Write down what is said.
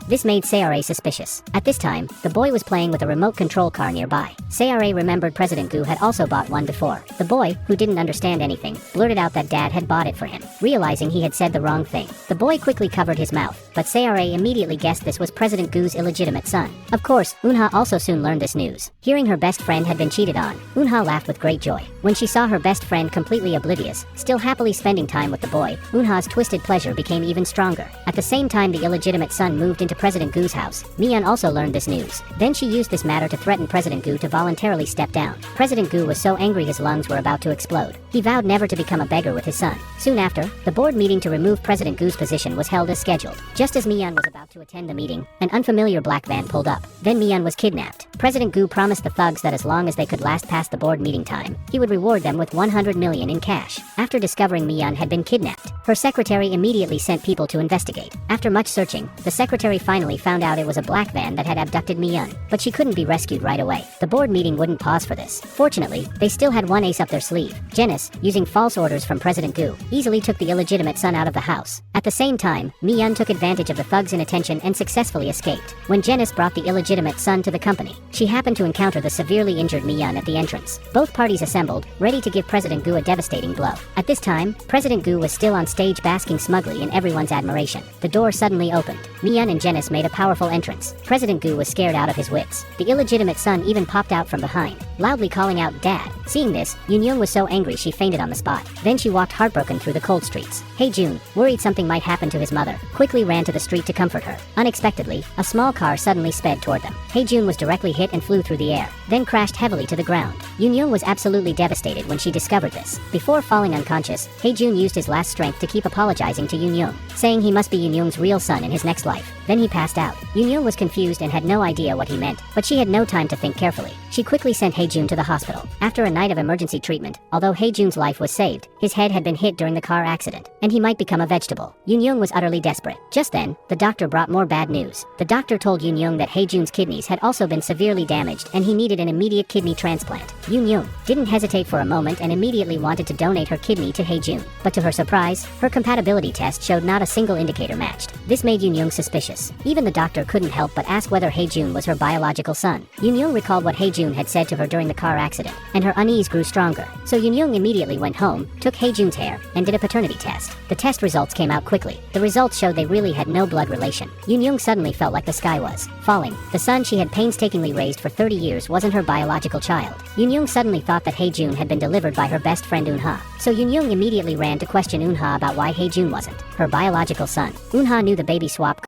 This made Sayare suspicious. At this time, the boy was playing with a remote control car nearby. Sayare remembered President Gu had also bought one before. The boy, who didn't understand anything, blurted out that Dad had bought it for him, realizing he had said the wrong thing. The boy quickly covered his mouth, but Sayare immediately guessed this was President Gu's illegitimate son. Of course, Unha also soon learned this news. Hearing her best friend had been cheated on, Unha laughed with great joy. When she saw her best friend completely oblivious, still happily spending time with the boy, Unha's twisted pleasure became even stronger. At the same time the illegitimate son moved into President Gu's house, Mian also learned this news. Then she used this matter to threaten President Gu to voluntarily step down. President Gu was so angry his lungs were about to explode. He vowed never to become a beggar with his son. Soon after, the board meeting to remove President Gu's position was held as scheduled. Just as Mian was about to attend the meeting, an unfamiliar black van pulled up. Then Mian was kidnapped. President Gu promised the thugs that as long as they could last past the board meeting time, he would reward them with 100 million in cash. After discovering Mian had been kidnapped, her secretary immediately sent people to investigate. After much searching, the secretary finally found out it was a black van that had abducted Mian, but she couldn't be rescued right away. The board meeting wouldn't pause for this. Fortunately, they still had one ace up their sleeve. Genis, using false orders from President Gu, easily took the illegitimate son out of the house. At the same time, Mian took advantage of the thugs' inattention and successfully escaped. When Genis brought the illegitimate son to the company, she happened to encounter the severely injured Mian at the entrance. Both parties assembled, ready to give President Gu a devastating blow. At this time, President Gu was still on stage basking smugly in everyone's admiration. The door suddenly opened. Mian and Genis made a powerful entrance. President Gu was scared out of his wits. The illegitimate son even popped out from behind, loudly calling out, "Dad!" Seeing this, Yoon was so angry she fainted on the spot. Then she walked heartbroken through the cold streets. Hae-jun, worried something might happen to his mother, quickly ran to the street to comfort her. Unexpectedly, a small car suddenly sped toward them. Hae-jun was directly hit and flew through the air, then crashed heavily to the ground. Yoon was absolutely devastated when she discovered this. Before falling unconscious, Hae-jun used his last strength to keep apologizing to Yoon, saying he must be Yoon's real son in his next life. Then he passed out. Yoon was confused and had no idea what he meant, but she had no time to think carefully. She quickly sent Hae-jun to the hospital. After a night of emergency treatment, although Hae-jun's life was saved, his head had been hit during the car accident, and he might become a vegetable. Yoon was utterly desperate. Just then, the doctor brought more bad news. The doctor told Yoon that Hae-jun's kidneys had also been severely damaged and he needed an immediate kidney transplant. Yoon didn't hesitate for a moment and immediately wanted to donate her kidney to Hae-jun. But to her surprise, her compatibility test showed not a single indicator matched. This made Yoon suspicious. Even the doctor couldn't help but ask whether Hae-jun was her biological son. Yoon recalled what Hae-jun had said to her during the car accident, and her unease grew stronger. So Yoon immediately went home, took Hae-jun's hair, and did a paternity test. The test results came out quickly. The results showed they really had no blood relation. Yoon suddenly felt like the sky was falling. The son she had painstakingly raised for 30 years wasn't her biological child. Yoon suddenly thought that Hae-jun had been delivered by her best friend Unha. So Yoon immediately ran to question Unha about why Hae-jun wasn't her biological son. Unha knew the baby swap